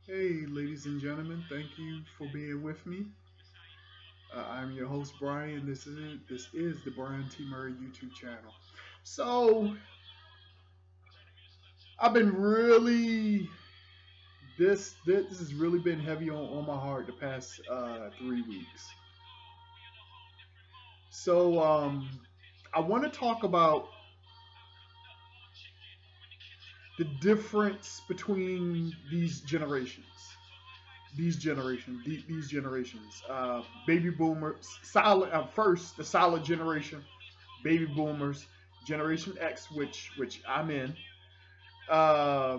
Hey, ladies and gentlemen, thank you for being with me. I'm your host, Brian. This is the BrianTMurray YouTube channel. So, I've been really this has really been heavy on my heart the past 3 weeks. So, I want to talk about the difference between these generations. Baby boomers, solid. First, the solid generation, baby boomers, Generation X, which I'm in, uh,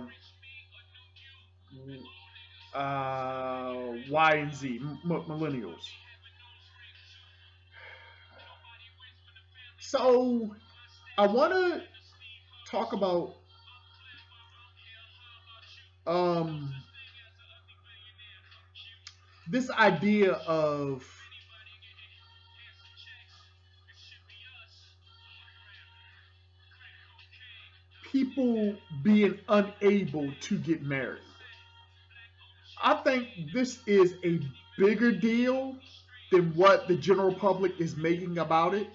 Y and Z, millennials. So I want to talk about um, this idea of people being unable to get married. I think this is a bigger deal than what the general public is making about it.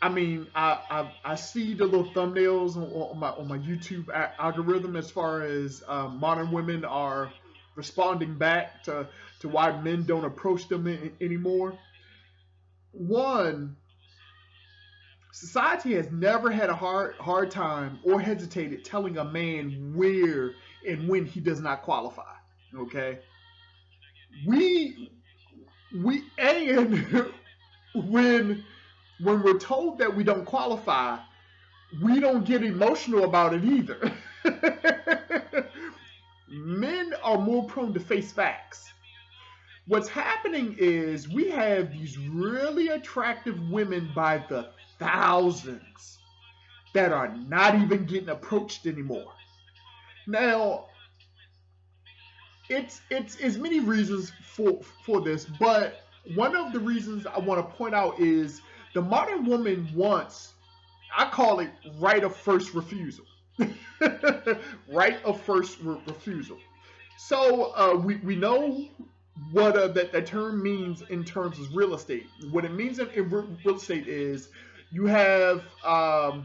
I mean, I see the little thumbnails on my YouTube algorithm as far as modern women are responding back to why men don't approach them anymore. One, society has never had a hard time or hesitated telling a man where and when he does not qualify. Okay, we and when we're told that we don't qualify, we don't get emotional about it either. Men are more prone to face facts. What's happening is we have these really attractive women by the thousands that are not even getting approached anymore. Now, it's as many reasons for this, but one of the reasons I want to point out is the modern woman wants, I call it right of first refusal. Right of first refusal. So we know what that term means in terms of real estate. What it means in real estate is you have uh,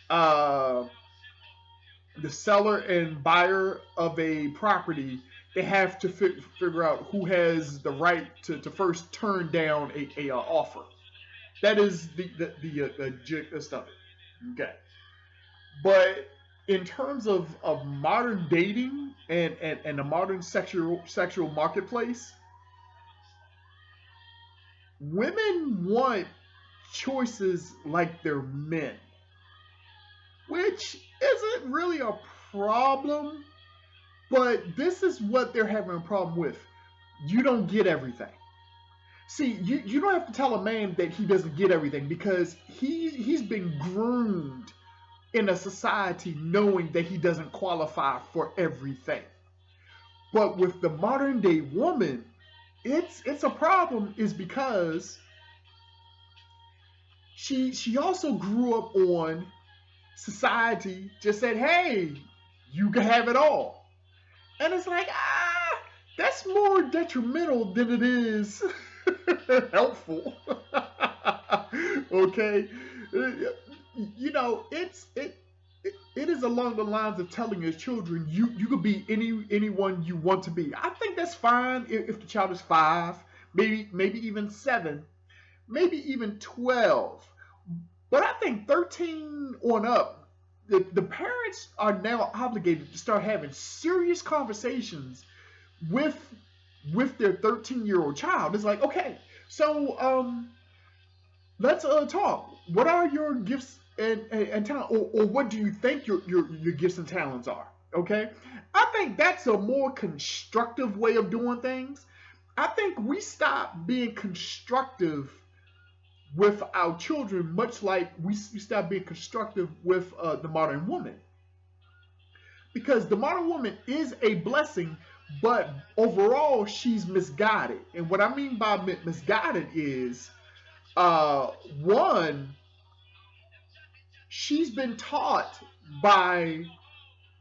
the seller and buyer of a property. They have to figure out who has the right to first turn down a offer. That is the gist of it. Okay. But in terms of modern dating and the modern sexual marketplace, women want choices like they're men, which isn't really a problem, but this is what they're having a problem with. You don't get everything. See, you don't have to tell a man that he doesn't get everything because he's been groomed in a society knowing that he doesn't qualify for everything. But with the modern day woman, it's a problem is because she also grew up on society just said, "Hey, you can have it all." And it's like, that's more detrimental than it is helpful. Okay, you know, it is along the lines of telling your children you could be anyone you want to be. I think that's fine if the child is 5, maybe even 7, maybe even 12. But I think 13 on up, the parents are now obligated to start having serious conversations with their 13-year-old child. It's like, okay, so let's talk. What are your gifts and talent, or what do you think your gifts and talents are? Okay, I think that's a more constructive way of doing things. I think we stop being constructive with our children, much like we stop being constructive with the modern woman, because the modern woman is a blessing, but overall she's misguided. And what I mean by misguided is, uh, one, she's been taught by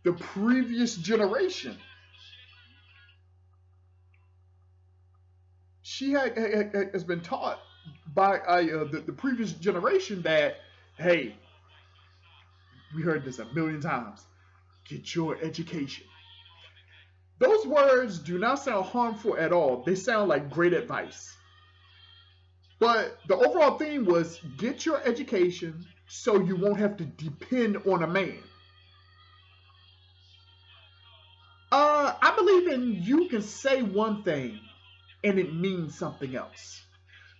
the previous generation has been taught by the previous generation that, hey, we heard this a million times. Get your education. Those words do not sound harmful at all. They sound like great advice. But the overall theme was get your education so you won't have to depend on a man. I believe in you can say one thing and it means something else.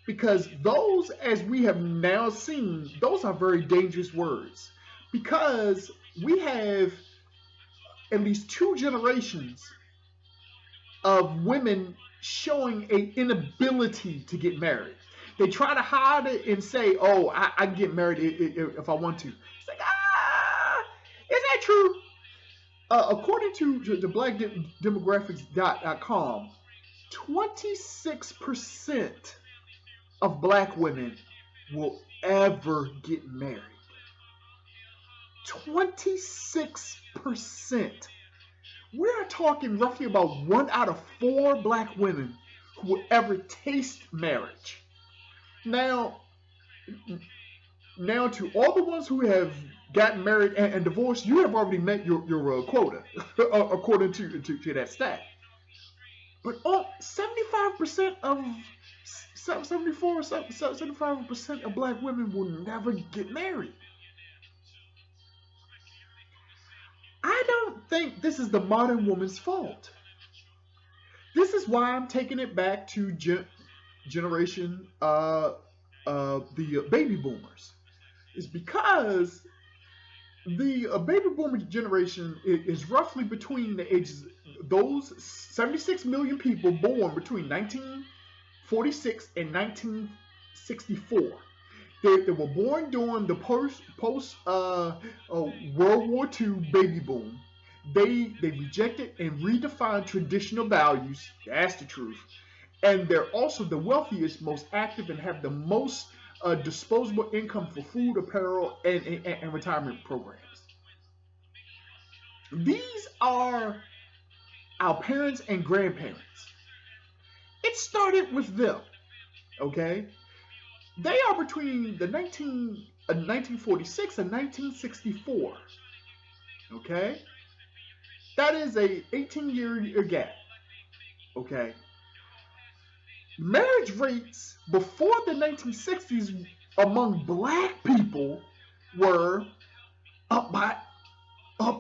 Because those, as we have now seen, those are very dangerous words. Because we have at least two generations of women showing an inability to get married. They try to hide it and say, "Oh, I can get married if I want to." It's like, is that true? According to the blackdemographics.com, 26% of black women will ever get married. 26%. We're talking roughly about 1 out of 4 black women who will ever taste marriage. Now to all the ones who have gotten married and divorced, you have already met your quota, according to that stat. But 75% of 75% of black women will never get married. I don't think this is the modern woman's fault. This is why I'm taking it back to generation the baby boomers. It's because the baby boomer generation is roughly between the ages, those 76 million people born between 1946 and 1964. They were born during the post World War II baby boom. They rejected and redefined traditional values. That's the truth. And they're also the wealthiest, most active, and have the most disposable income for food, apparel, and retirement programs. These are our parents and grandparents. It started with them, okay? They are between the 1946 and 1964, okay? That is a 18-year gap, okay? Marriage rates before the 1960s among black people were up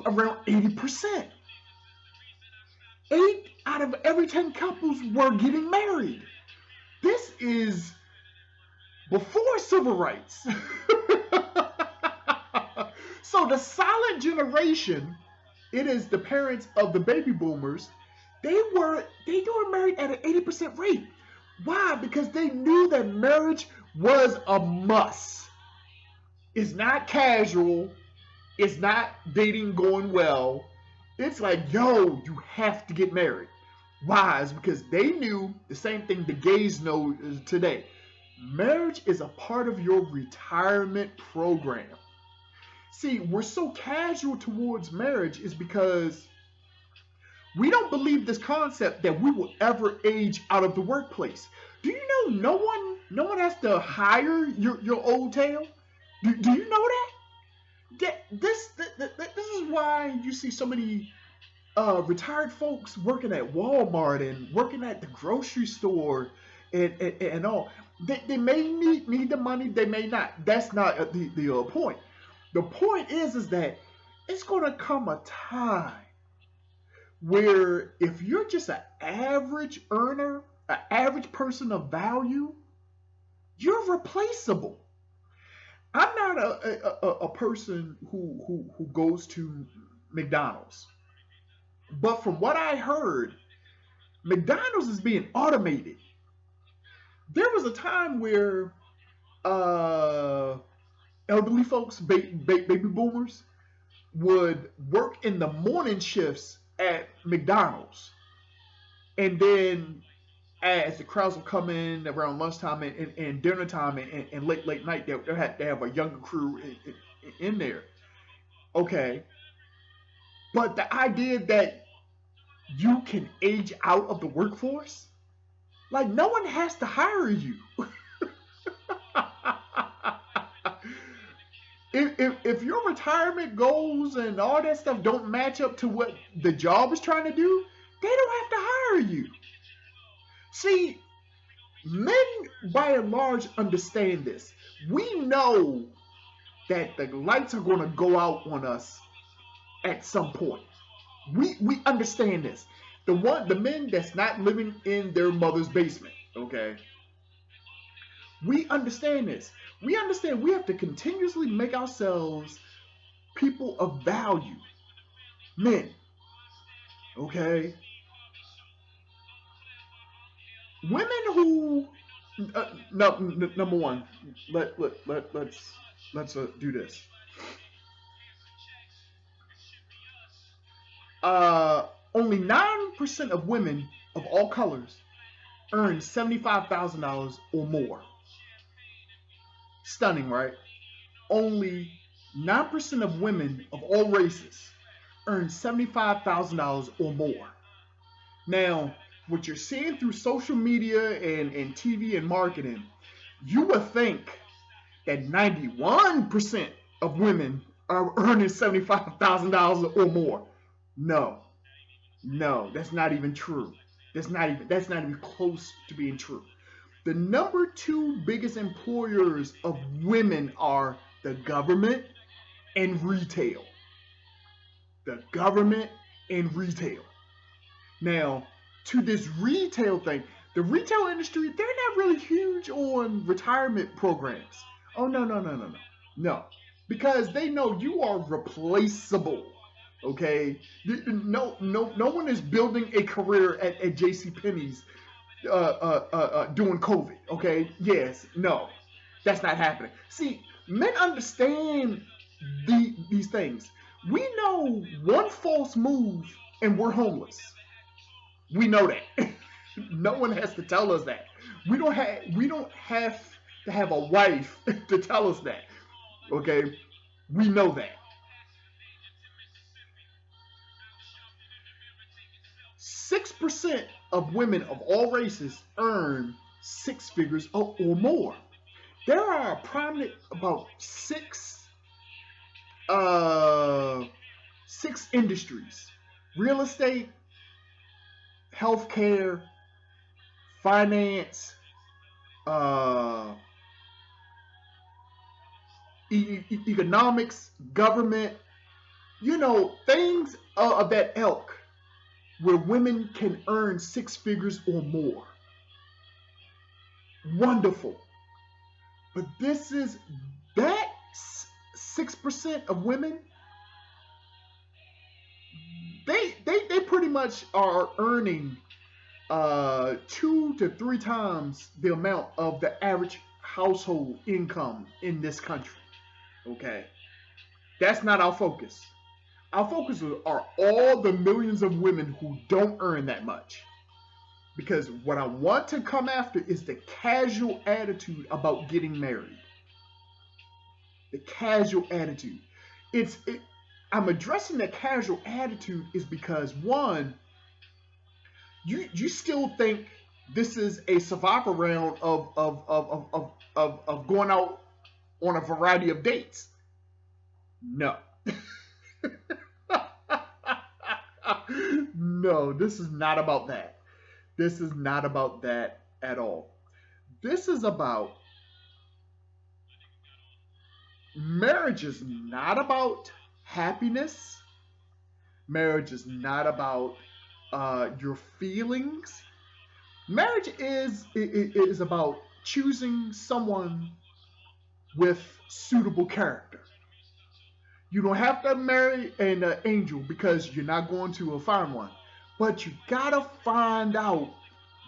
around 80%. 8 out of every 10 couples were getting married. This is before civil rights. So the silent generation, it is the parents of the baby boomers, they were married at an 80% rate. Why? Because they knew that marriage was a must. It's not casual. It's not dating going well. It's like, yo, you have to get married. Why? It's because they knew the same thing the gays know today. Marriage is a part of your retirement program. See, we're so casual towards marriage is because we don't believe this concept that we will ever age out of the workplace. Do you know no one has to hire your old tail? Do you know that? This is why you see so many retired folks working at Walmart and working at the grocery store and all. They may need the money, they may not. That's not the point. The point is that it's going to come a time where if you're just an average earner, an average person of value, you're replaceable. I'm not a person who goes to McDonald's, but from what I heard, McDonald's is being automated. There was a time where elderly folks, baby boomers, would work in the morning shifts at McDonald's, and then as the crowds will come in around lunchtime and dinner time and late night, they have a younger crew in there. Okay, but the idea that you can age out of the workforce, Like, no one has to hire you. If your retirement goals and all that stuff don't match up to what the job is trying to do, they don't have to hire you. See, men by and large understand this. We know that the lights are going to go out on us at some point. We understand this. The men that's not living in their mother's basement, okay? We understand this. We understand we have to continuously make ourselves people of value. Men, okay? Women who no, number one, let's do this. Only 9% of women of all colors earn $75,000 or more. Stunning, right? Only 9% of women of all races earn $75,000 or more. Now, what you're seeing through social media and TV and marketing, you would think that 91% of women are earning $75,000 or more. No, no, that's not even true. That's not even close to being true. The number two biggest employers of women are the government and retail. The government and retail. Now, to this retail thing, the retail industry, they're not really huge on retirement programs. Oh, no, no, no, no, no. No. Because they know you are replaceable. Okay? No one is building a career at JCPenney's during COVID. Okay? Yes. No. That's not happening. See, men understand these things. We know one false move and we're homeless. We know that. No one has to tell us that. We don't have to have a wife to tell us that. Okay? We know that. 6% of women of all races earn six figures or more. There are a prominent about six industries: real estate, healthcare, finance, uh, economics, government, things of that ilk where women can earn six figures or more. Wonderful. But this is that 6% of women, they pretty much are earning 2 to 3 times the amount of the average household income in this country. Okay, that's not our focus. Our focus are all the millions of women who don't earn that much. Because what I want to come after is the casual attitude about getting married. The casual attitude. I'm addressing the casual attitude is because, one, you still think this is a survivor round of going out on a variety of dates. No. No, this is not about that. This is not about that at all. This is about marriage is not about happiness. Marriage is not about your feelings. Marriage is about choosing someone with suitable character. You don't have to marry an angel because you're not going to find one. But you gotta find out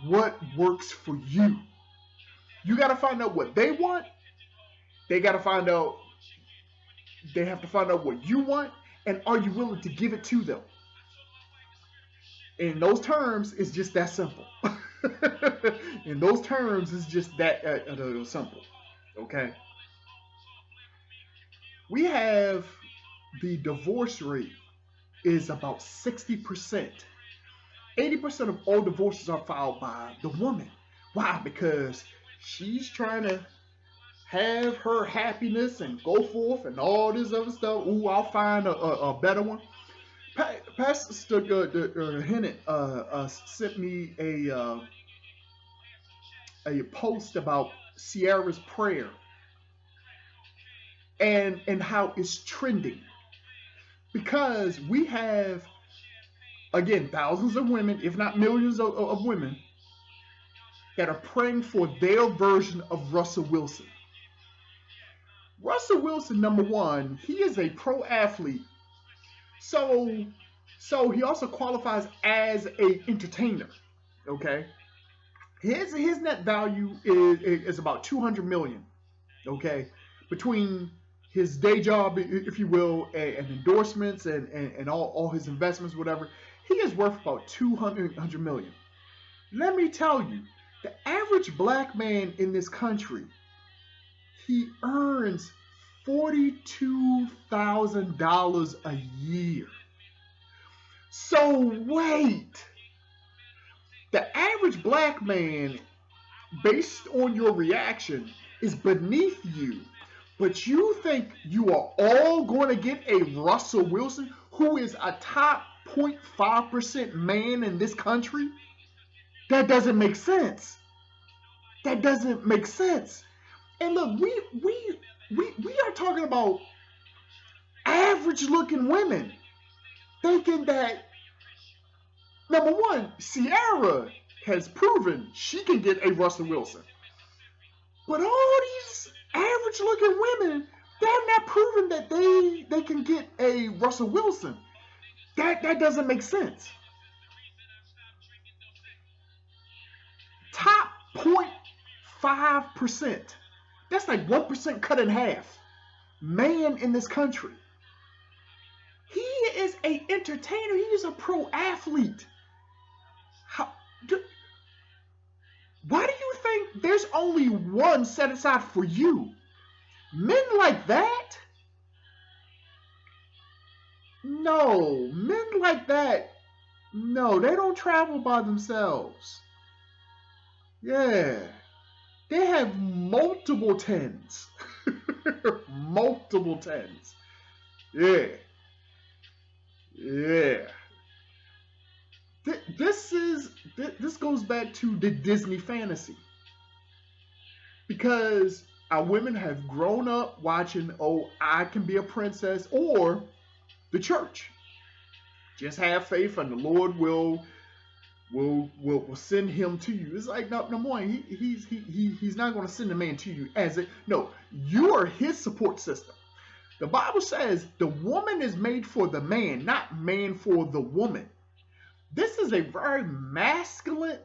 what works for you. You gotta find out what they want. They gotta find out. They have to find out what you want, and are you willing to give it to them? In those terms, it's just that simple. In those terms, it's just that simple. Okay. We have the divorce rate is about 60%. 80% of all divorces are filed by the woman. Why? Because she's trying to have her happiness and go forth and all this other stuff. Ooh, I'll find a better one. Pastor Hennett sent me a post about Sierra's prayer and how it's trending, because we have, again, thousands of women, if not millions of women, that are praying for their version of Russell Wilson. Russell Wilson, number one, he is a pro athlete. So he also qualifies as a entertainer. Okay? His net value is about 200 million. Okay? Between his day job, if you will, and endorsements and all his investments, whatever, he is worth about 200 million. Let me tell you, the average black man in this country, he earns $42,000 a year. So wait, the average black man, based on your reaction, is beneath you. But you think you are all going to get a Russell Wilson, who is a top 0.5% man in this country? That doesn't make sense. That doesn't make sense. And look, we are talking about average looking women thinking that, number one, Sierra has proven she can get a Russell Wilson. But all these average looking women, they're not proving that they can get a Russell Wilson. That doesn't make sense. Top 0.5%. That's like 1% cut in half. Man in this country. He is an entertainer. He is a pro athlete. Why do you think there's only one set aside for you? Men like that? No. Men like that, no, they don't travel by themselves. Yeah. They have multiple tens. Multiple tens. Yeah. Yeah. This goes back to the Disney fantasy. Because our women have grown up watching, oh, I Can Be a Princess, or the church. Just have faith and the Lord will send him to you. It's like, no more. He's not going to send a man to you as a, no, you are his support system. The Bible says the woman is made for the man, not man for the woman. This is a very masculine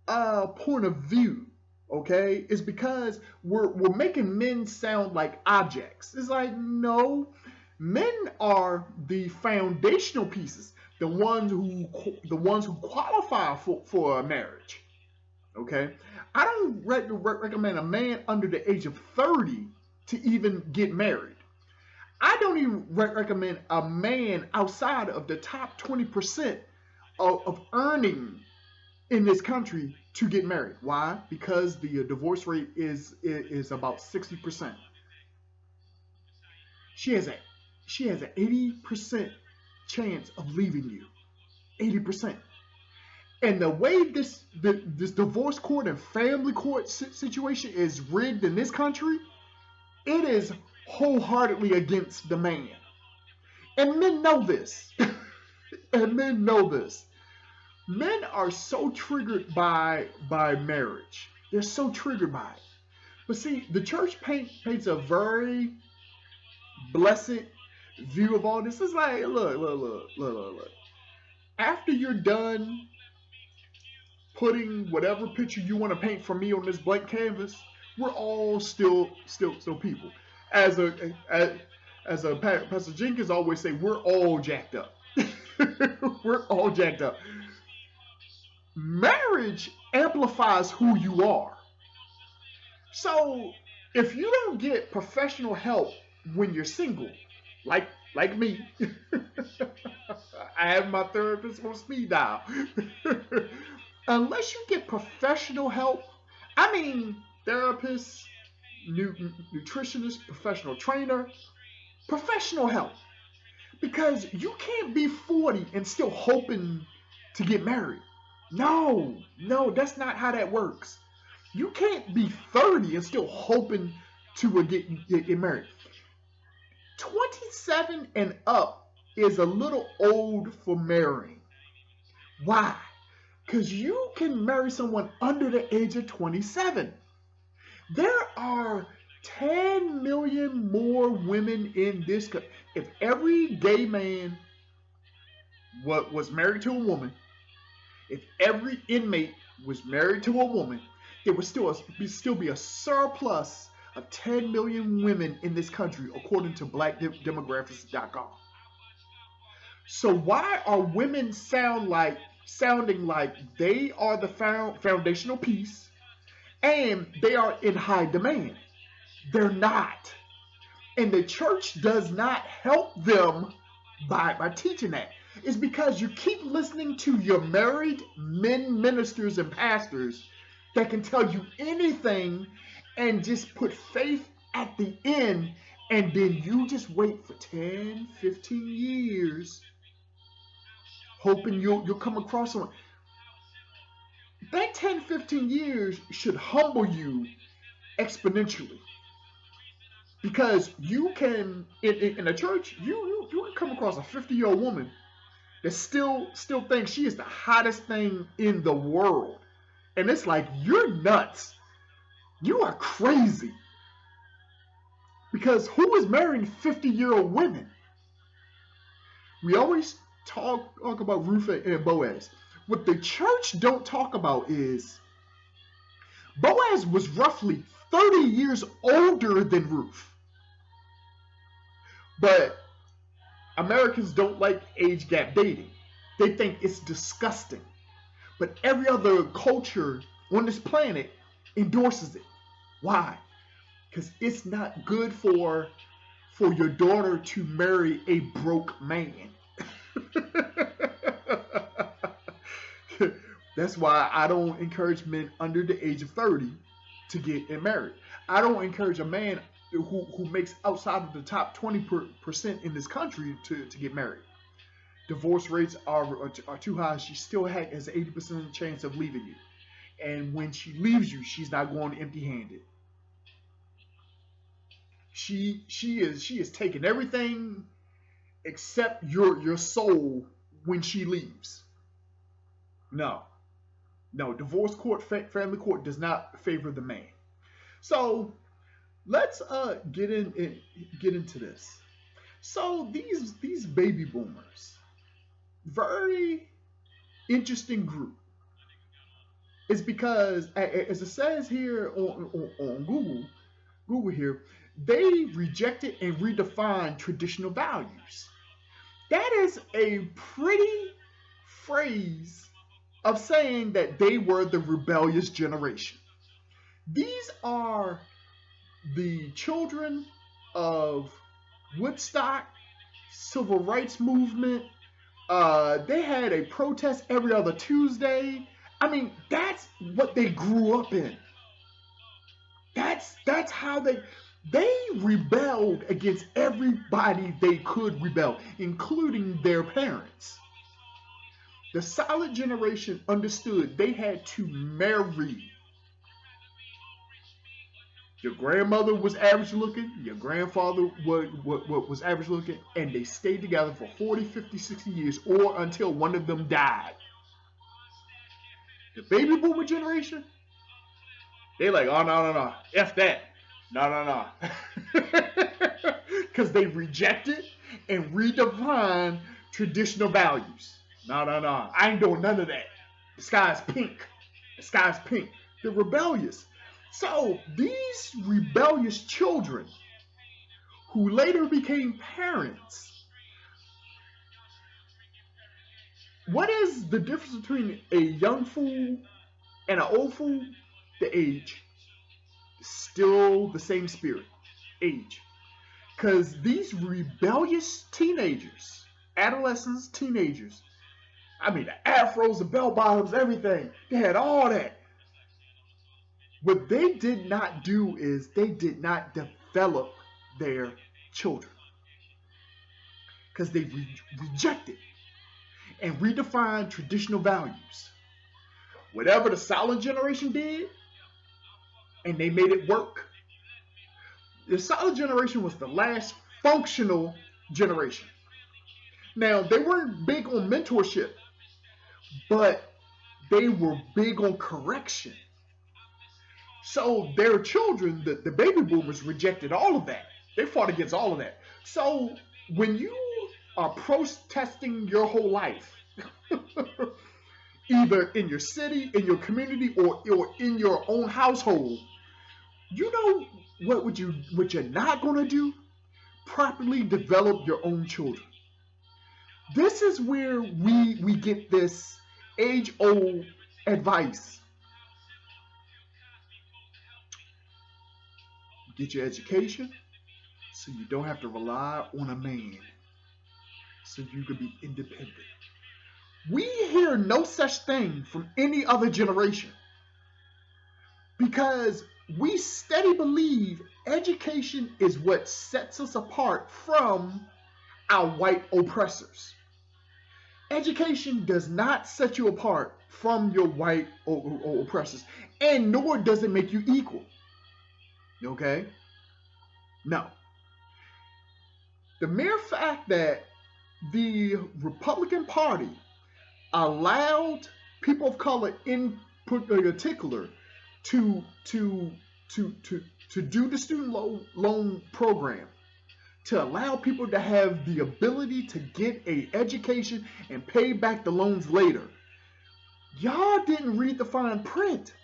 point of view. Okay, it's because we're making men sound like objects. It's like, no, men are the foundational pieces, the ones who qualify for a marriage. Okay, I don't recommend a man under the age of 30 to even get married. I don't even recommend a man outside of the top 20% of earning in this country to get married. Why? Because the divorce rate is about 60%. She has an 80% chance of leaving you. 80%. And the way this divorce court and family court situation is rigged in this country, it is wholeheartedly against the man. And men know this. And men know this. Men are so triggered by marriage. They're so triggered by it. But see, the church paints a very blessed view of all this. It's like, look. After you're done putting whatever picture you want to paint for me on this blank canvas, we're all still people. As Pastor Jenkins always say, we're all jacked up. We're all jacked up. Marriage amplifies who you are. So if you don't get professional help when you're single, like me, I have my therapist on speed dial. unless you get professional help, I mean, therapists, nutritionist, professional trainer, professional help. Because you can't be 40 and still hoping to get married. No, no, that's not how that works. You can't be 30 and still hoping to get married. 27 and up is a little old for marrying. Why? Because you can marry someone under the age of 27. There are 10 million more women in this country. If every gay man was married to a woman, if every inmate was married to a woman, there would still be a surplus of 10 million women in this country, according to blackdemographics.com. So why are women sounding like they are the foundational piece and they are in high demand? They're not. And the church does not help them by teaching that. It's because you keep listening to your married men, ministers, and pastors that can tell you anything and just put faith at the end, and then you just wait for 10, 15 years hoping you'll come across someone. That 10, 15 years should humble you exponentially. Because you can, in a church, you can come across a 50-year-old woman that still thinks she is the hottest thing in the world. And it's like, you're nuts. You are crazy. Because who is marrying 50-year-old women? We always talk about Ruth and Boaz. What the church don't talk about is Boaz was roughly 30 years older than Ruth. But Americans don't like age gap dating. They think it's disgusting. But every other culture on this planet endorses it. Why? Because it's not good for your daughter to marry a broke man. That's why I don't encourage men under the age of 30 to get married. I don't encourage a man who makes outside of the top 20% in this country to get married. Divorce rates are too high. She still has an 80% chance of leaving you. And when she leaves you, she's not going empty-handed. She is taking everything except your soul when she leaves. No, divorce court, family court does not favor the man. So let's get into this. So these baby boomers, very interesting group. It's because, as it says here on Google here, they rejected and redefined traditional values. That is a pretty phrase of saying that they were the rebellious generation. These are the children of Woodstock, civil rights movement. They had a protest every other Tuesday. I mean, that's what they grew up in. That's how they rebelled against everybody they could rebel, including their parents. The silent generation understood they had to marry. Your grandmother was average looking, your grandfather was average looking, and they stayed together for 40, 50, 60 years, or until one of them died. The baby boomer generation, they like, oh, no, F that. No. Because they rejected and redefined traditional values. No. I ain't doing none of that. The sky's pink. They're rebellious. So these rebellious children who later became parents, what is the difference between a young fool and an old fool? The age. Still the same spirit. Age. Because these rebellious teenagers, adolescents, teenagers, I mean, the afros, the bell bottoms, everything. They had all that. What they did not do is they did not develop their children because they rejected and redefined traditional values. Whatever the silent generation did, and they made it work. The silent generation was the last functional generation. Now, they weren't big on mentorship, but they were big on correction. So their children, the baby boomers, rejected all of that. They fought against all of that. So when you are protesting your whole life, either in your city, in your community, or in your own household, you know what you're not gonna do? Properly develop your own children. This is where we get this age-old advice. Get your education so you don't have to rely on a man, so you can be independent. We hear no such thing from any other generation because we steady believe education is what sets us apart from our white oppressors. Education does not set you apart from your white oppressors, and nor does it make you equal. Okay? No. The mere fact that the Republican Party allowed people of color in particular to do the student loan program, to allow people to have the ability to get an education and pay back the loans later. Y'all didn't read the fine print.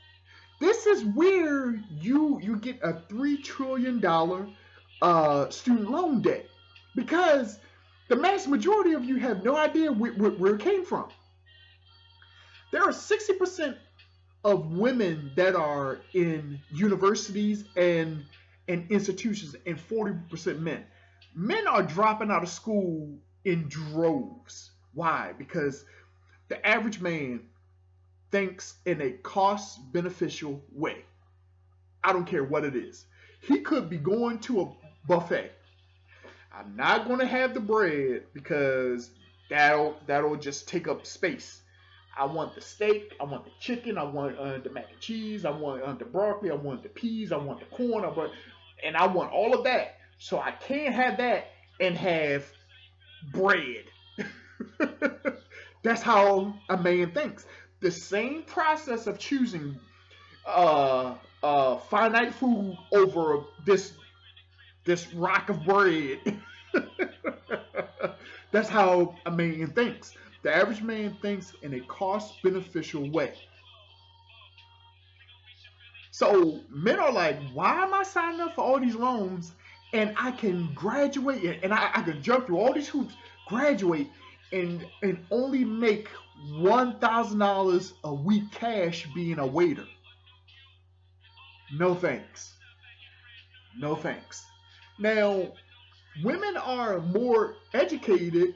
This is where you get a $3 trillion student loan debt, because the mass majority of you have no idea where it came from. There are 60% of women that are in universities and institutions, and 40% men. Men are dropping out of school in droves. Why? Because the average man thinks in a cost-beneficial way. I don't care what it is. He could be going to a buffet. I'm not going to have the bread because that'll just take up space. I want the steak, I want the chicken, I want the mac and cheese, I want the broccoli, I want the peas, I want the corn, and I want all of that. So I can't have that and have bread. That's how a man thinks. The same process of choosing finite food over this rock of bread. That's how a man thinks. The average man thinks in a cost-beneficial way. So men are like, why am I signing up for all these loans and I can graduate and I can jump through all these hoops, graduate, and only make $1,000 a week cash being a waiter? No thanks. No thanks. Now, women are more educated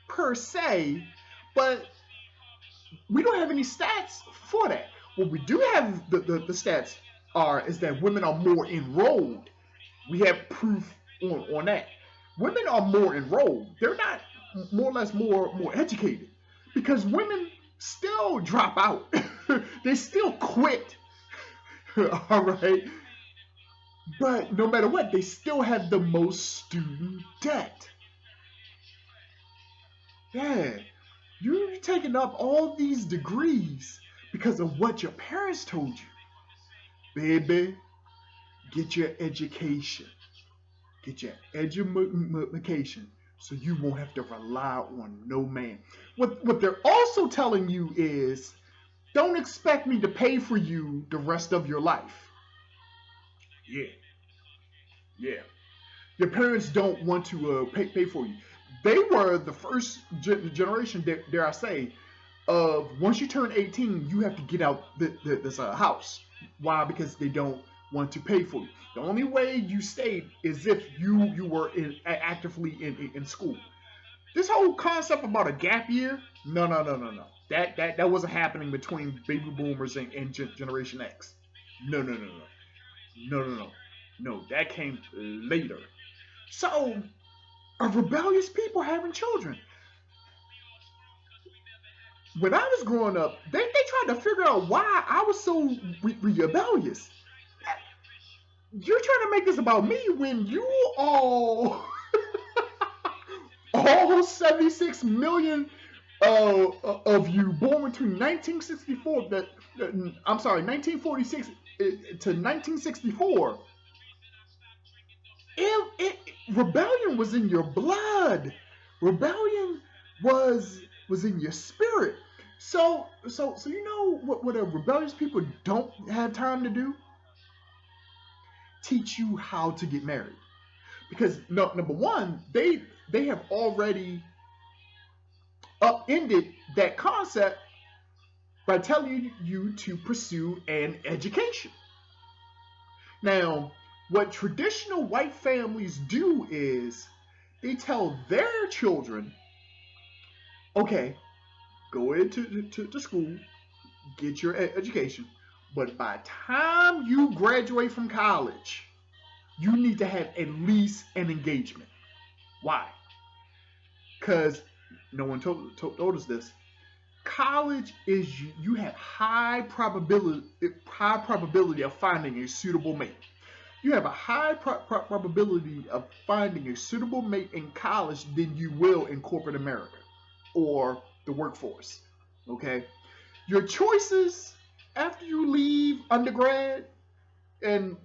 per se, but we don't have any stats for that. What we do have the stats is that women are more enrolled. We have proof on that. Women are more enrolled. They're not more or less more educated, because women still drop out. They still quit. All right. But no matter what, they still have the most student debt. Yeah, you're taking up all these degrees because of what your parents told you. Baby, get your education. Get your education so you won't have to rely on no man. What they're also telling you is, don't expect me to pay for you the rest of your life. Yeah. Your parents don't want to pay for you. They were the first generation, dare I say, of once you turn 18, you have to get out this house. Why? Because they don't want to pay for you. The only way you stayed is if you were actively in school. This whole concept about a gap year, No, no, no, no, no. That wasn't happening between baby boomers and Generation X. No, no, no, no, no, no, no, no. That came later. So, are rebellious people having children? When I was growing up, they tried to figure out why I was so rebellious. You're trying to make this about me when you all 76 million of you born between 1964 I'm sorry, 1946 to 1964. It rebellion was in your blood. Rebellion was in your spirit. So you know what rebellious people don't have time to do? Teach you how to get married. Because no, number one, they have already upended that concept by telling you to pursue an education. Now, what traditional white families do is they tell their children, okay, go into school, get your education, but by the time you graduate from college, you need to have at least an engagement. Why? Because no one told us this. College is you have high probability of finding a suitable mate. You have a high probability of finding a suitable mate in college than you will in corporate America or the workforce. Okay, your choices after you leave undergrad, and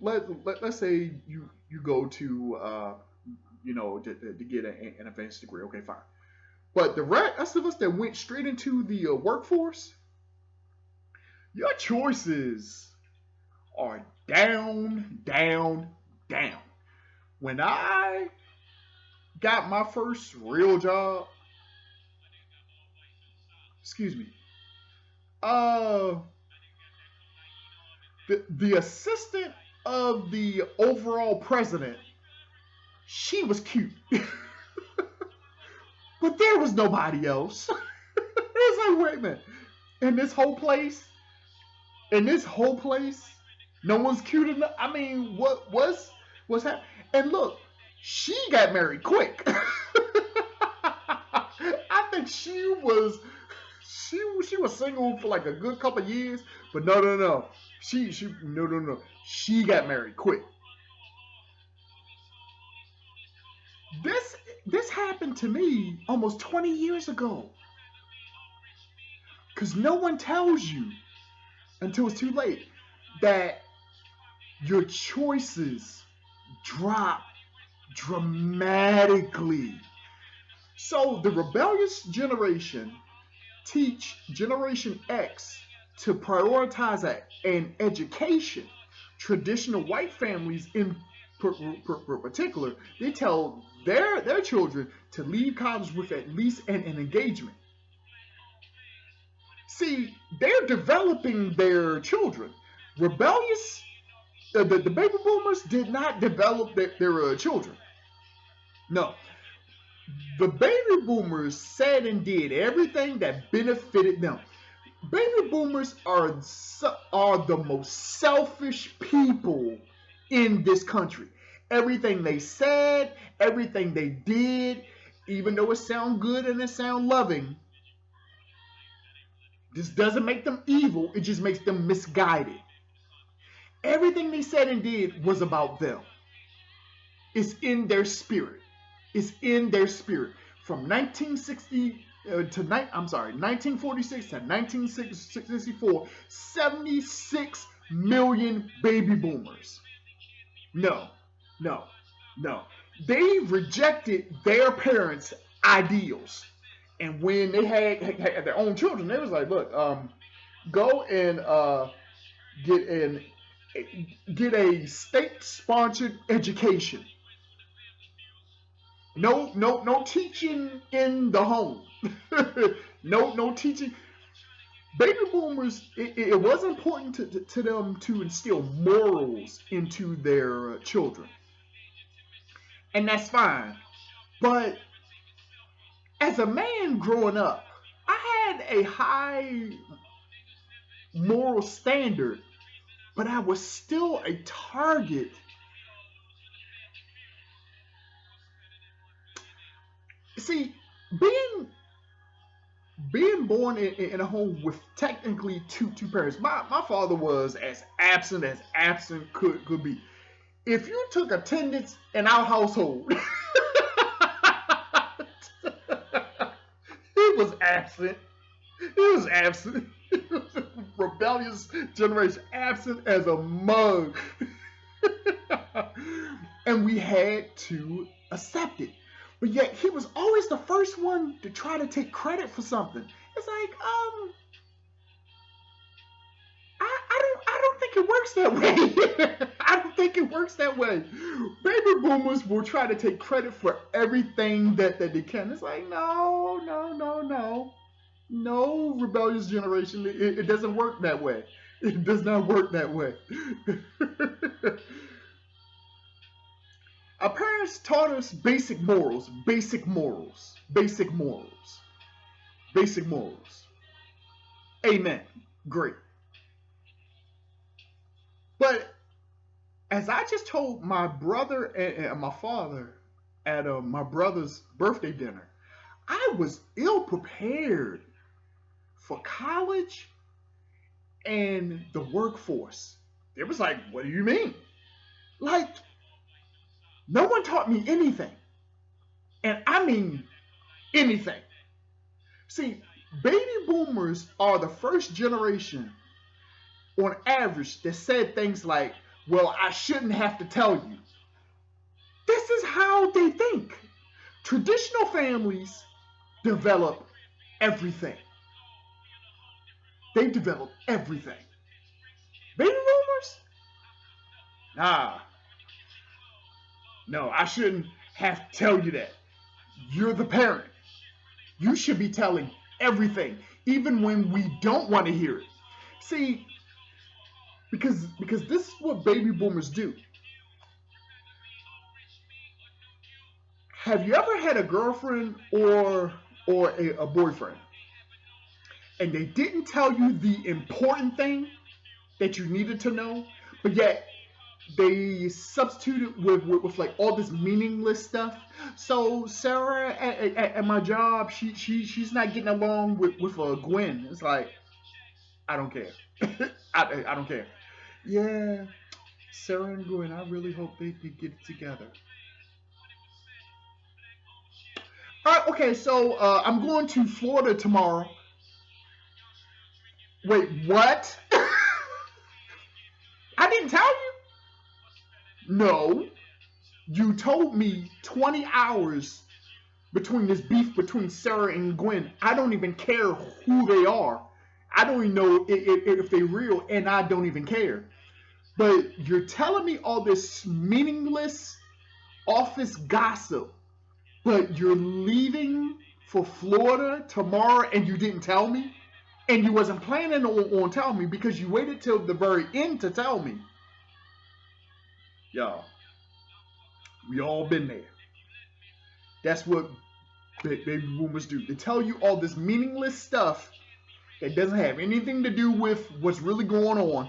let's say you go to to get an advanced degree. Okay, fine. But the rest of us that went straight into the workforce, your choices are down, down, down. When I got my first real job, excuse me, uh, the assistant of the overall president, she was cute. But there was nobody else. It's like, wait a minute. In this whole place, no one's cute enough. I mean, what's happening? And look, she got married quick. I think she was single for like a good couple of years, but no. She no. She got married quick. This happened to me almost 20 years ago. Because no one tells you until it's too late that your choices drop dramatically. So the rebellious generation teach Generation X to prioritize an education. Traditional white families in particular, they tell their children to leave college with at least an engagement. See, they're developing their children. Rebellious, the baby boomers did not develop their children. No. The baby boomers said and did everything that benefited them. Baby boomers are the most selfish people in this country. Everything they said, everything they did, even though it sounds good and it sounds loving, this doesn't make them evil, it just makes them misguided. Everything they said and did was about them. It's in their spirit. It's in their spirit. From 1946 to 1964, 76 million baby boomers. No. They rejected their parents' ideals. And when they had their own children, they was like, look, go and get a state-sponsored education. No teaching in the home. no teaching. Baby boomers, it was important to them to instill morals into their children. And that's fine. But as a man growing up, had a high moral standard, but I was still a target. See, being born in a home with technically two parents. My father was as absent could be. If you took attendance in our household, he was absent. He was absent. Rebellious generation, absent as a mug. And we had to accept it. But yet he was always the first one to try to take credit for something. It's like, I don't think it works that way. I don't think it works that way. Baby boomers will try to take credit for everything that they can. It's like, no, rebellious generation. It doesn't work that way. It does not work that way. Our parents taught us basic morals. Amen. Great. But as I just told my brother and my father at my brother's birthday dinner, I was ill prepared for college and the workforce. It was like, what do you mean? Like, no one taught me anything. And I mean anything. See, baby boomers are the first generation on average that said things like, well, I shouldn't have to tell you. This is how they think. Traditional families develop everything. They develop everything. Baby boomers? Nah. No, I shouldn't have to tell you that. You're the parent. You should be telling everything, even when we don't want to hear it. See, because this is what baby boomers do. Have you ever had a girlfriend or a boyfriend, and they didn't tell you the important thing that you needed to know, but yet they substituted with like all this meaningless stuff? So Sarah at my job, she's not getting along with Gwen. It's like, I don't care. I don't care. Yeah, Sarah and Gwen, I really hope they get it together. All right, okay, so I'm going to Florida tomorrow. Wait, what? I didn't tell you? No. You told me 20 hours between this beef between Sarah and Gwen. I don't even care who they are. I don't even know if they're real, and I don't even care. But you're telling me all this meaningless office gossip, but you're leaving for Florida tomorrow and you didn't tell me? And you wasn't planning on telling me because you waited till the very end to tell me. Y'all, we all been there. That's what baby boomers do. They tell you all this meaningless stuff that doesn't have anything to do with what's really going on.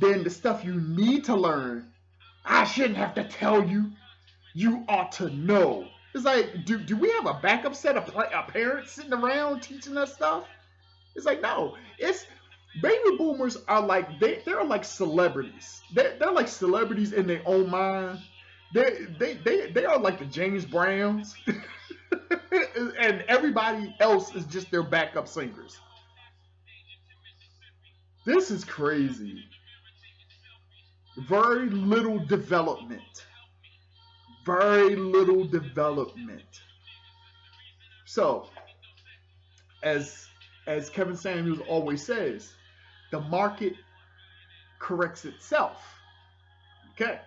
Then the stuff you need to learn, I shouldn't have to tell you. You ought to know. It's like, do we have a backup set of parents sitting around teaching us stuff? It's like, no. It's baby boomers are like they're like celebrities. They're like celebrities in their own mind. They are like the James Browns, and everybody else is just their backup singers. This is crazy. Very little development. Very little development. So, as Kevin Samuels always says, the market corrects itself. Okay.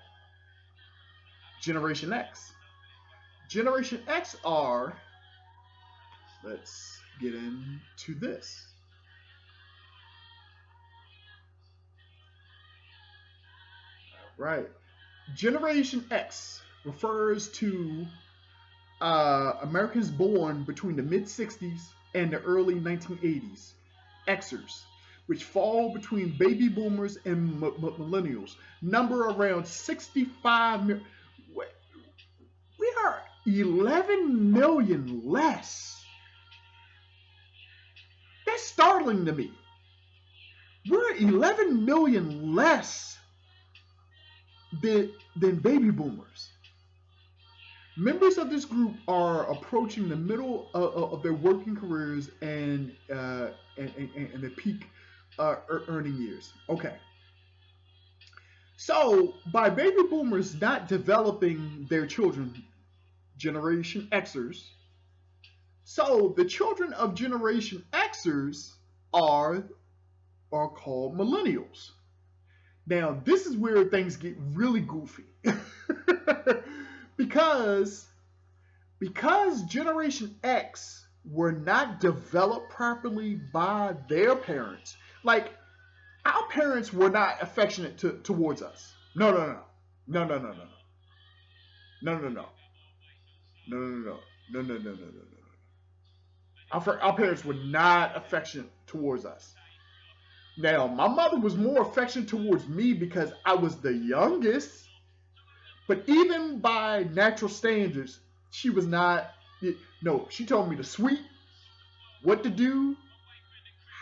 Generation X. Generation X are, let's get into this. All right. Generation X refers to Americans born between the mid-60s and the early 1980s, Xers, which fall between baby boomers and millennials, number around 65 million. We are 11 million less. That's startling to me. We're 11 million less than baby boomers. Members of this group are approaching the middle of their working careers and the peak earning years. Okay. So, by baby boomers not developing their children, Generation Xers, so the children of Generation Xers are called millennials. Now, this is where things get really goofy. because Generation X were not developed properly by their parents. Like, our parents were not affectionate towards us. No. Our parents were not affectionate towards us. Now, my mother was more affectionate towards me because I was the youngest. But even by natural standards, she was not. No, she told me to sweep, what to do,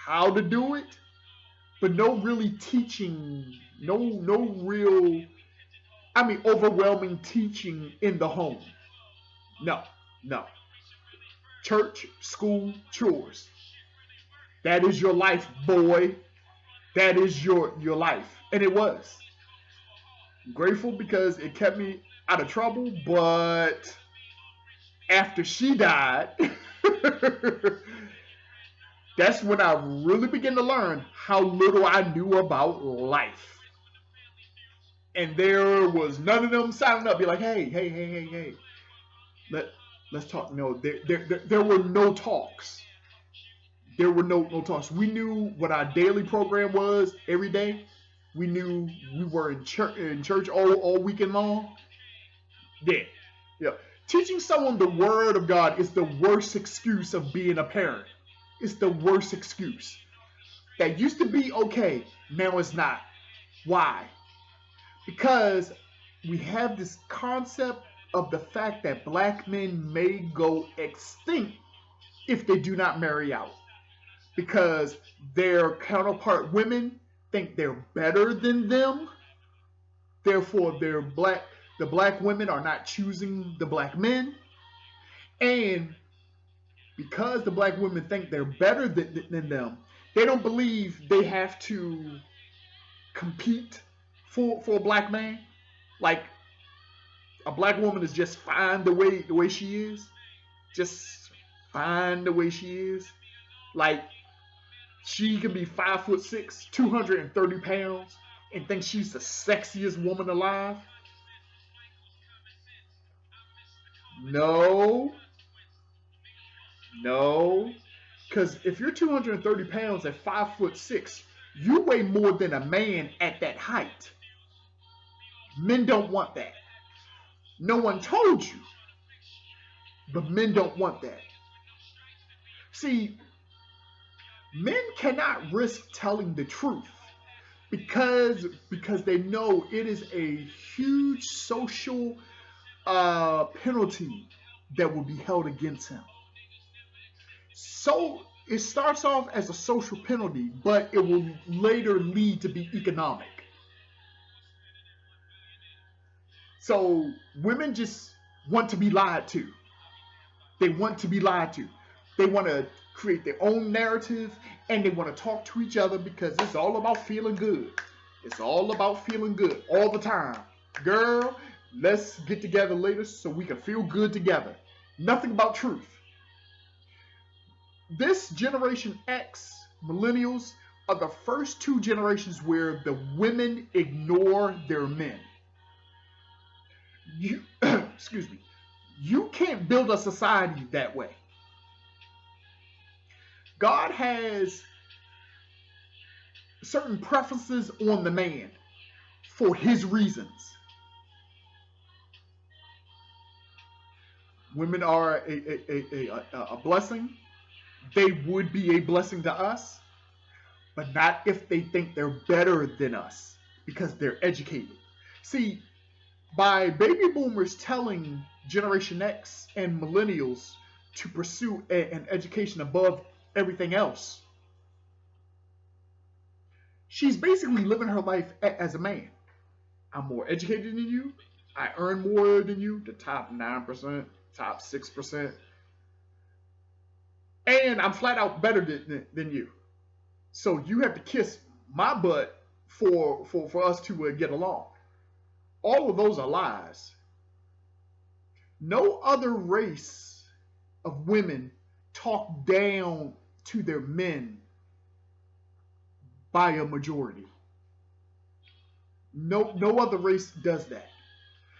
how to do it, but no really teaching, no real, overwhelming teaching in the home. No. Church, school, chores. That is your life, boy. That is your life. And it was. I'm grateful because it kept me out of trouble, but after she died, that's when I really began to learn how little I knew about life. And there was none of them signing up, be like, hey. Let's talk. No, there were no talks. There were no talks. We knew what our daily program was every day. We knew we were in church all weekend long. Yeah. Teaching someone the word of God is the worst excuse of being a parent. It's the worst excuse. That used to be okay, now it's not. Why? Because we have this concept of the fact that black men may go extinct if they do not marry out. Because their counterpart women think they're better than them. Therefore, the black women are not choosing the black men. And because the black women think they're better than them, they don't believe they have to compete for a black man. Like, a black woman is just fine the way she is. Just fine the way she is. Like, she can be 5'6", 230 pounds, and think she's the sexiest woman alive. No. Because if you're 230 pounds at 5'6", you weigh more than a man at that height. Men don't want that. No one told you. But men don't want that. See, men cannot risk telling the truth because they know it is a huge social penalty that will be held against him. So it starts off as a social penalty, but it will later lead to be economic. So women just want to be lied to. They want to be lied to. They want to create their own narrative, and they want to talk to each other because it's all about feeling good. It's all about feeling good all the time. Girl, let's get together later so we can feel good together. Nothing about truth. This Generation X, millennials, are the first two generations where the women ignore their men. Excuse me. You can't build a society that way. God has certain preferences on the man for his reasons. Women are a blessing. they would be a blessing to us, but not if they think they're better than us because they're educated. See, by baby boomers telling Generation X and millennials to pursue an education above everything else, she's basically living her life as a man. I'm more educated than you. I earn more than you, the top 9%, top 6%. And I'm flat out better than you. So you have to kiss my butt for us to get along. All of those are lies. No other race of women talk down to their men by a majority. No other race does that.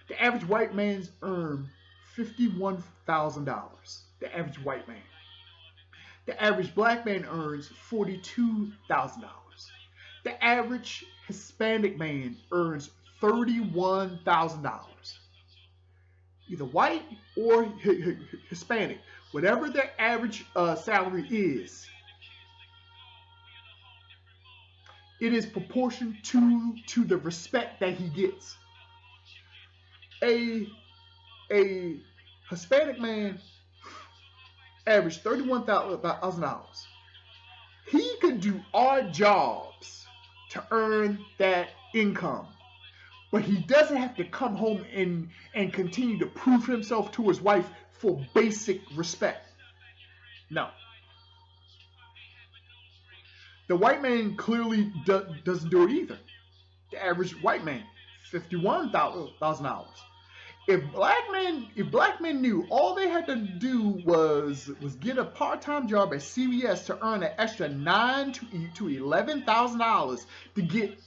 The average white man's earn $51,000. The average white man. The average black man earns $42,000. The average Hispanic man earns $31,000. Either white or Hispanic, whatever their average salary is, it is proportion to the respect that he gets. A Hispanic man averaged $31,000. He could do odd jobs to earn that income, but he doesn't have to come home and continue to prove himself to his wife for basic respect. No. The white man clearly doesn't do it either. The average white man, $51,000. If black men knew all they had to do was get a part-time job at CVS to earn an extra $9,000 to $11,000 to get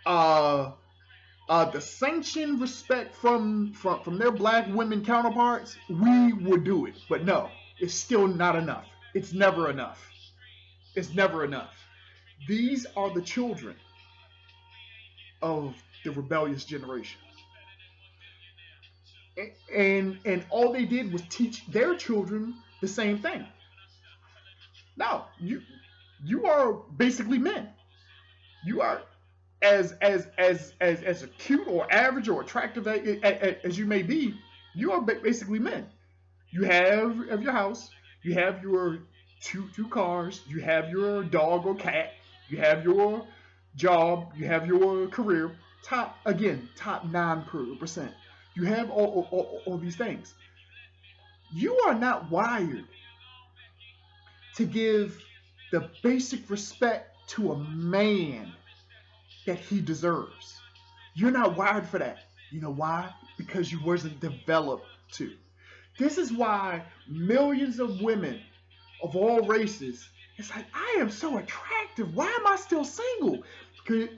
the sanctioned respect from their black women counterparts, we would do it. But no, it's still not enough. It's never enough. It's never enough. These are the children of the rebellious generation. And all they did was teach their children the same thing. Now, you are basically men. You are as cute or average or attractive as you may be, you are basically men. You have your house, you have your two cars, you have your dog or cat, you have your job, you have your career. Top 9%. You have all these things. You are not wired to give the basic respect to a man that he deserves. You're not wired for that. You know why? Because you wasn't developed to. This is why millions of women of all races, it's like, I am so attractive. Why am I still single?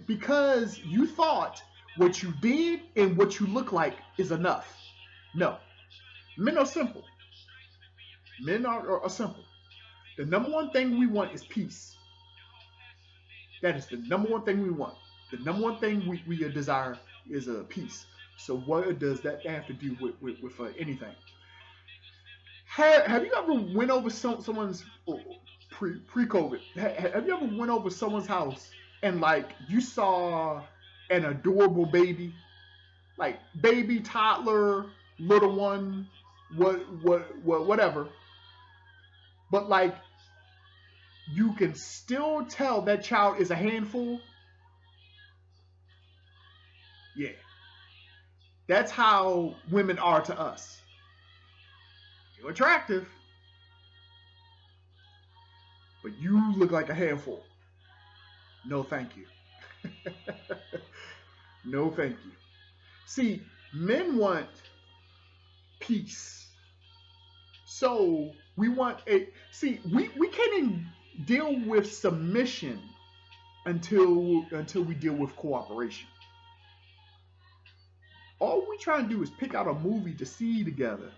Because you thought what you did and what you look like is enough. No. Men are simple. Men are simple. The number one thing we want is peace. That is the number one thing we want. The number one thing we desire is peace. So what does that have to do with anything? Have you ever went over someone's pre-COVID? Have you ever went over someone's house and like you saw an adorable baby, like baby, toddler, little one, whatever, but like you can still tell that child is a handful? Yeah. That's how women are to us. You're attractive, but you look like a handful. No, thank you. No, thank you. See, men want peace. So we want we can't even deal with submission until we deal with cooperation. All we try and do is pick out a movie to see together,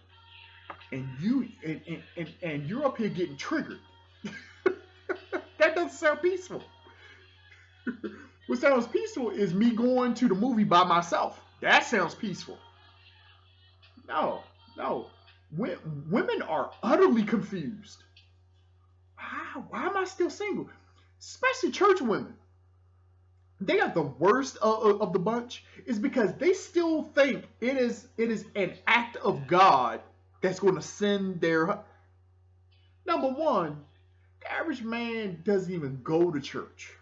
and you're up here getting triggered. That doesn't sound peaceful. What sounds peaceful is me going to the movie by myself. That sounds peaceful. No. Women are utterly confused. why am I still single? Especially church women. They are the worst of the bunch, is because they still think it is an act of God that's going to send their. Number one, the average man doesn't even go to church.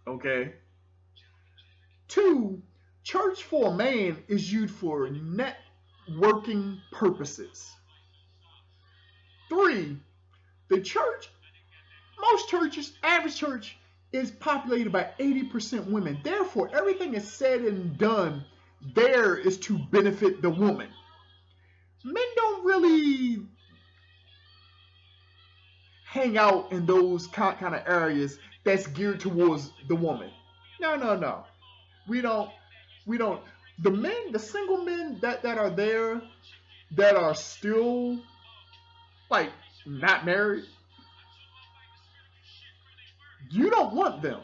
Okay. Two, church for a man is used for networking purposes. Three, the church, most churches, average church, is populated by 80% women. Therefore, everything is said and done there is to benefit the woman. Men don't really hang out in those kind of areas that's geared towards the woman. No. We don't. We don't. The men, the single men that are there, that are still like not married, you don't want them.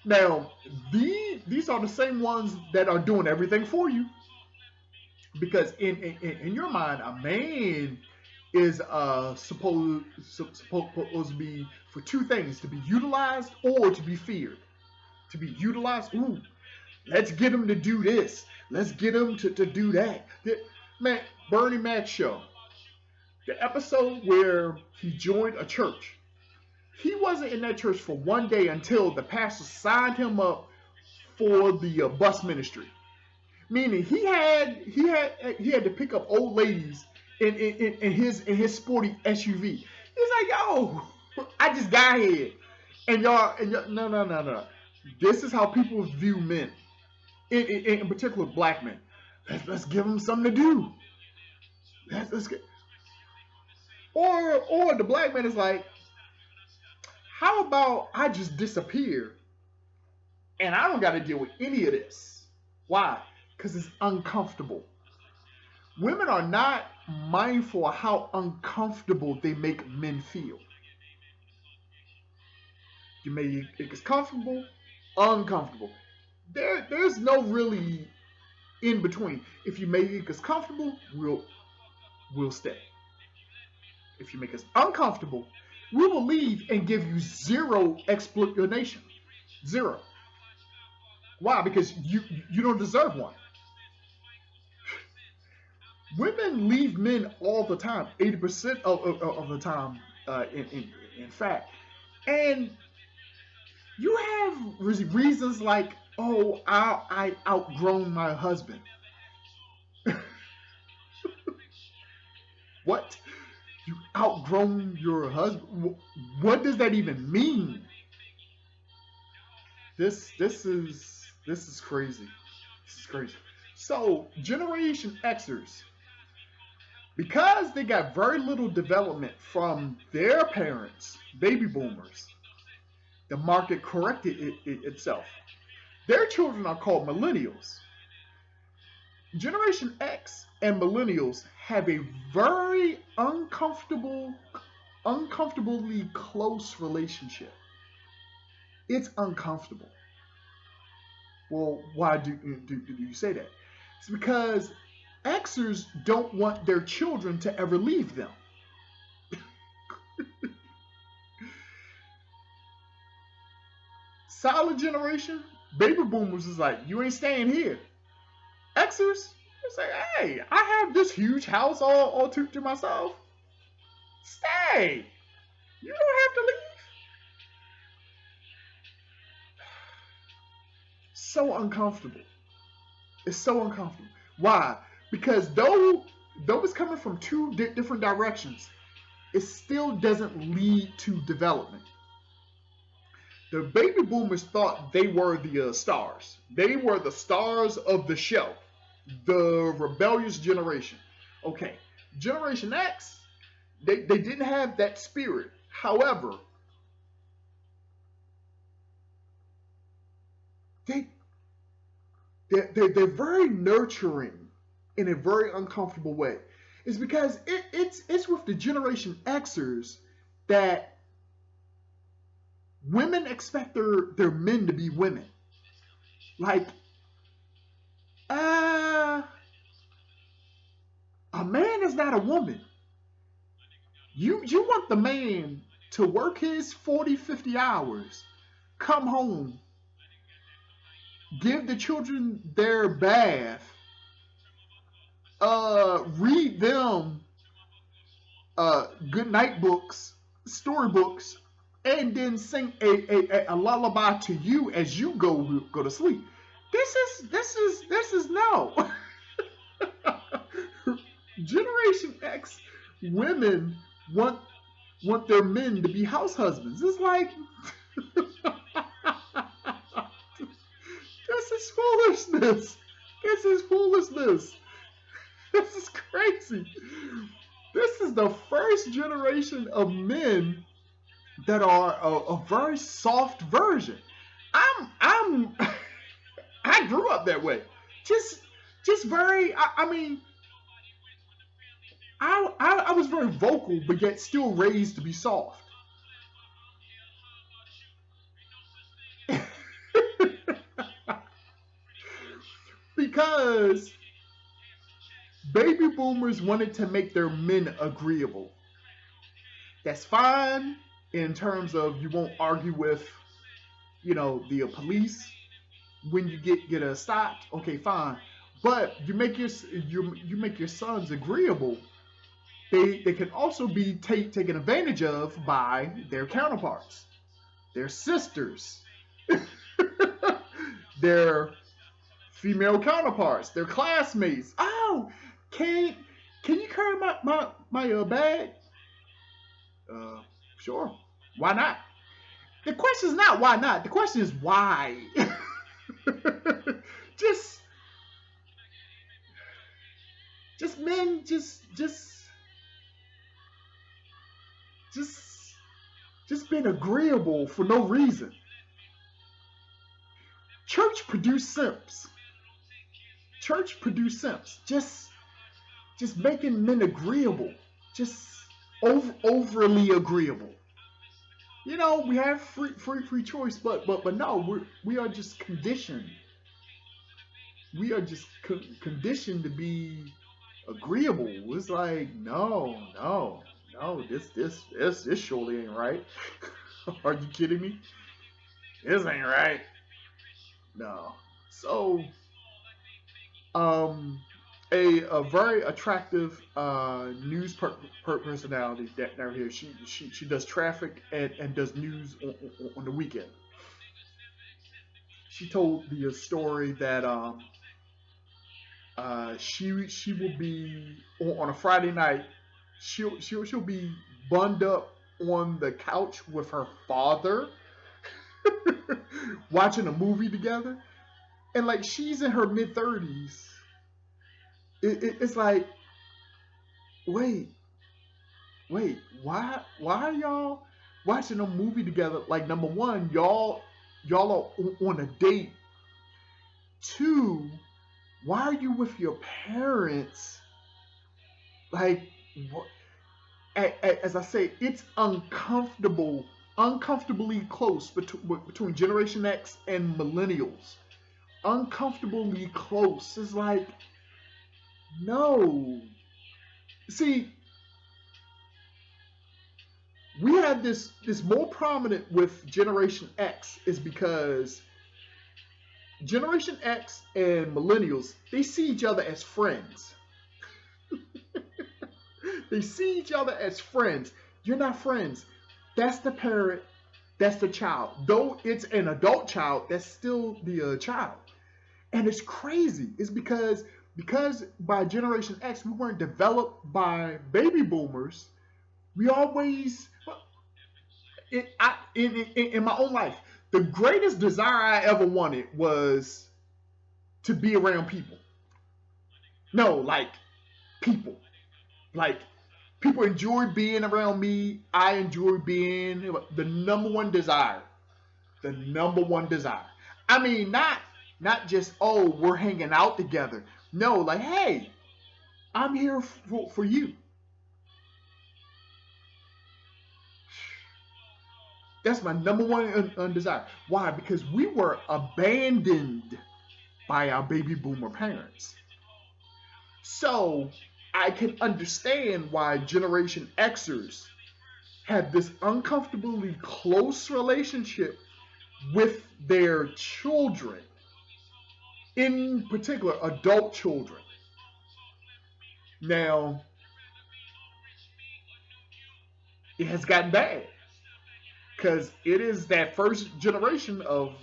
Now, these are the same ones that are doing everything for you, because in your mind, a man is supposed to be for two things: to be utilized or to be feared. To be utilized, ooh, let's get him to do this. Let's get him to do that. Man, Bernie Mac show, the episode where he joined a church. He wasn't in that church for one day until the pastor signed him up for the bus ministry. Meaning he had to pick up old ladies in his sporty SUV. He's like, yo, I just got here, and y'all no. This is how people view men, in particular black men. Let's give them something to do. Let's get. Or the black man is like, how about I just disappear and I don't got to deal with any of this? Why? Because it's uncomfortable. Women are not mindful of how uncomfortable they make men feel. You make it comfortable, uncomfortable. There's no really in between. If you make us comfortable, we'll stay. If you make us uncomfortable, we will leave and give you zero explanation. Zero. Why? Because you don't deserve one. Women leave men all the time, 80% of the time, in fact. And you have reasons like, oh, I outgrown my husband. What? You outgrown your husband? What does that even mean? This is crazy. This is crazy. So, Generation Xers, because they got very little development from their parents, baby boomers, the market corrected itself. Their children are called millennials. Generation X and millennials have a very uncomfortably close relationship. It's uncomfortable. Well, why do you say that? It's because Xers don't want their children to ever leave them. Solid generation, baby boomers is like, you ain't staying here. Xers, it's like, hey, I have this huge house all to myself. Stay. You don't have to leave. So uncomfortable. It's so uncomfortable. Why? Because though it's coming from two different directions, it still doesn't lead to development. The baby boomers thought they were the stars. They were the stars of the show. The Rebellious Generation. Okay. Generation X, they didn't have that spirit. However, they're very nurturing in a very uncomfortable way. It's because it's with the Generation Xers that women expect their men to be women. Like, a man is not a woman. You want the man to work his 40, 50 hours, come home, give the children their bath, read them good night books, storybooks, and then sing a lullaby to you as you go to sleep. This is no. Generation X women want their men to be house husbands. It's like this is foolishness. This is foolishness. This is crazy. This is the first generation of men that are a very soft version. I'm I grew up that way. Just very. I mean, I was very vocal, but yet still raised to be soft. Because baby boomers wanted to make their men agreeable. That's fine in terms of you won't argue with, the police when you get a stopped. Okay, fine. But you make you make your sons agreeable. They can also be taken advantage of by their counterparts, their sisters, their female counterparts, their classmates. Oh, can you carry my bag? Sure. Why not? The question is not why not. The question is why. just men just being agreeable for no reason. Church produced simps. Church produced simps. Just making men agreeable. Just overly agreeable. We have free choice, but no, we are just conditioned. We are just conditioned to be agreeable. It's like no, this surely ain't right. Are you kidding me? This ain't right. No. So, a very attractive news personality that now here she does traffic and does news on the weekend. She told the story that she will be on a Friday night. She'll be bunned up on the couch with her father, watching a movie together, and like she's in her mid-30s. It's like, wait, why are y'all watching a movie together? Like, number one, y'all are on a date. Two, why are you with your parents? Like, as I say, it's uncomfortably close between Generation X and millennials. Uncomfortably close. It's like, no. See, we have this more prominent with Generation X is because Generation X and millennials, they see each other as friends. They see each other as friends. You're not friends. That's the parent. That's the child. Though it's an adult child, that's still the child. And it's crazy. It's because by Generation X, we weren't developed by baby boomers. We always, in my own life, the greatest desire I ever wanted was to be around people. No, like people. Like people enjoy being around me. I enjoy being the number one desire. The number one desire. I mean, not just, oh, we're hanging out together. No, like, hey, I'm here for you. That's my number one desire. Why? Because we were abandoned by our baby boomer parents. So I can understand why Generation Xers have this uncomfortably close relationship with their children, in particular adult children. Now, it has gotten bad because it is that first generation of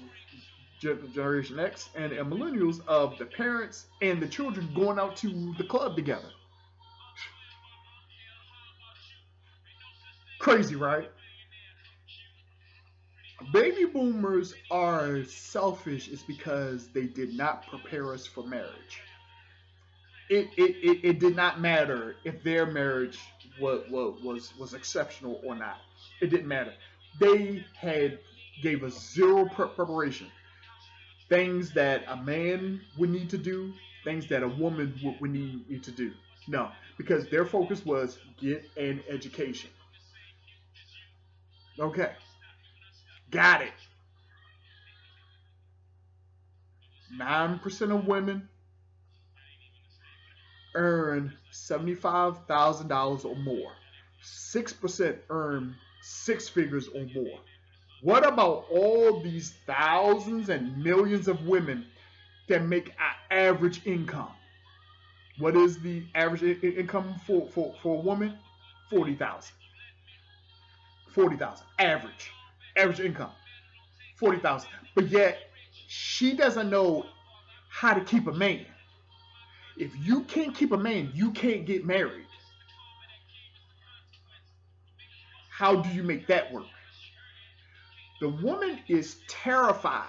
Generation X and millennials of the parents and the children going out to the club together. Crazy, right? Baby boomers are selfish is because they did not prepare us for marriage. It did not matter if their marriage was exceptional or not. It didn't matter. They had gave us zero preparation. Things that a man would need to do, things that a woman would need to do. No, because their focus was get an education. Okay, got it. 9% of women earn $75,000 or more. 6% earn six figures or more. What about all these thousands and millions of women that make an average income? What is the average income for a woman? 40,000. 40,000. Average income. 40,000. But yet, she doesn't know how to keep a man. If you can't keep a man, you can't get married. How do you make that work? The woman is terrified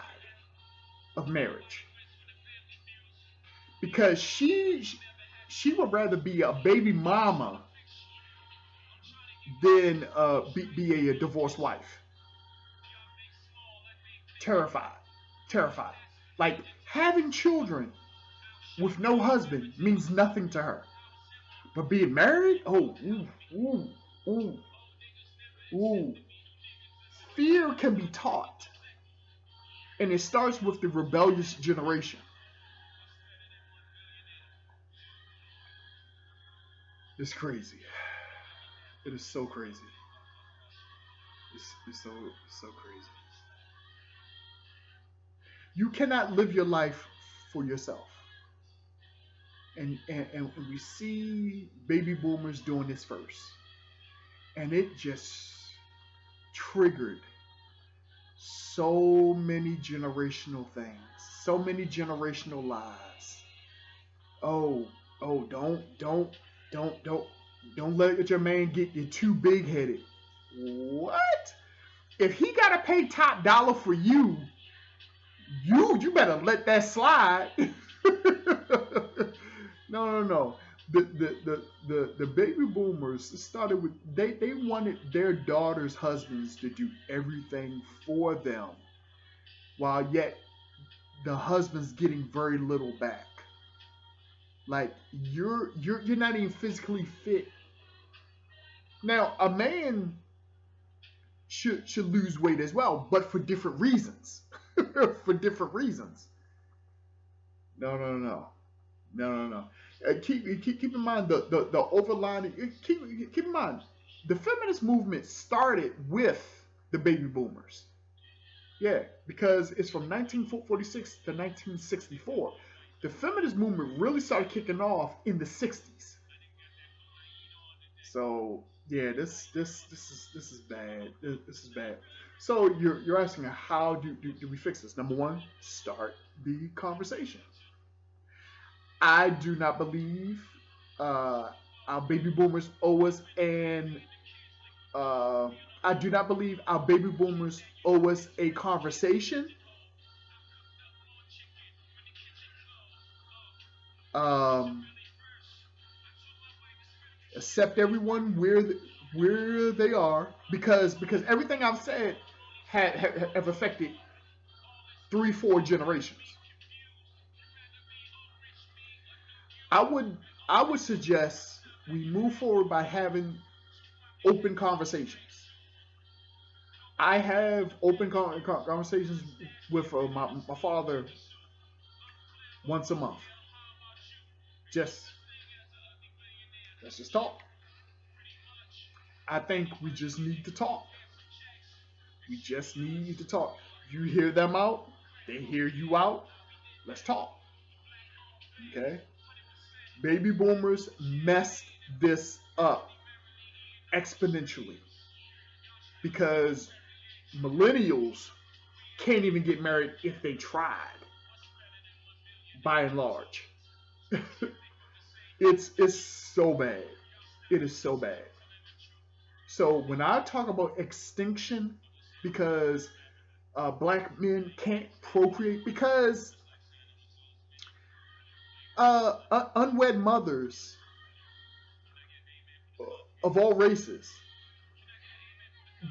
of marriage because she would rather be a baby mama than be a divorced wife. Terrified. Like having children with no husband means nothing to her. But being married, oh, ooh. Fear can be taught. And it starts with the rebellious generation. It's crazy. It is so crazy. It's so crazy. You cannot live your life for yourself. And we see baby boomers doing this first. And it just triggered so many generational things, so many generational lies. Oh, don't let your man get you too big headed. What? If he gotta pay top dollar for you, you better let that slide. No. The baby boomers started with they wanted their daughters' husbands to do everything for them, while yet the husband's getting very little back. Like you're not even physically fit. Now a man should lose weight as well, but for different reasons. For different reasons. No. Keep in mind the overlining. Keep in mind the feminist movement started with the baby boomers. Yeah, because it's from 1946 to 1964. The feminist movement really started kicking off in the 60s. So yeah, this is bad. This is bad. So you're asking how do we fix this? Number one, start the conversation. I do not believe our baby boomers owe us I do not believe our baby boomers owe us a conversation. Accept everyone where they are because everything I've said have affected 3-4 generations. I would suggest we move forward by having open conversations. I have open conversations with my father once a month. Just Let's just talk. I think we just need to talk. We just need to talk. You hear them out, they hear you out. Let's talk. Okay? Baby boomers messed this up exponentially because millennials can't even get married if they tried, by and large. It's so bad. It is so bad. So when I talk about extinction, because black men can't procreate, because unwed mothers of all races,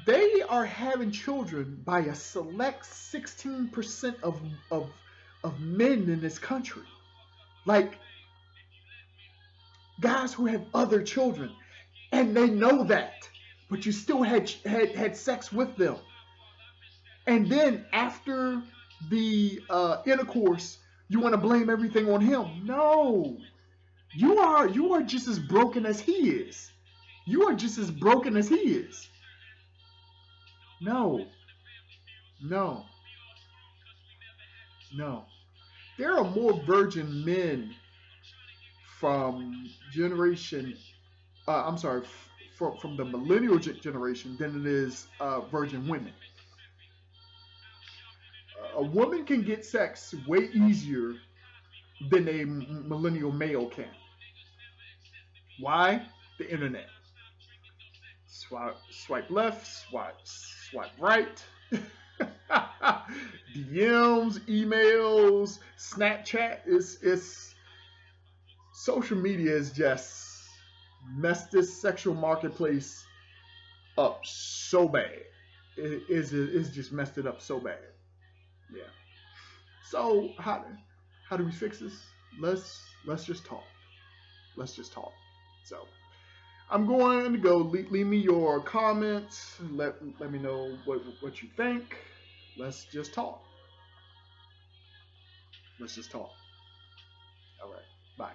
they are having children by a select 16% of men in this country. Like guys who have other children, and they know that, but you still had sex with them. And then after the intercourse, you want to blame everything on him. No, you are just as broken as he is. You are just as broken as he is. No, no, no. There are more virgin men from generation. I'm sorry, from the millennial generation than it is virgin women. A woman can get sex way easier than a millennial male can. Why? The internet. Swipe left, swipe right. DMs, emails, Snapchat. It's social media has just messed this sexual marketplace up so bad. It's just messed it up so bad. Yeah. So how do we fix this? Let's just talk. Let's just talk. So I'm going to go. Leave me your comments. Let me know what you think. Let's just talk. Let's just talk. All right. Bye.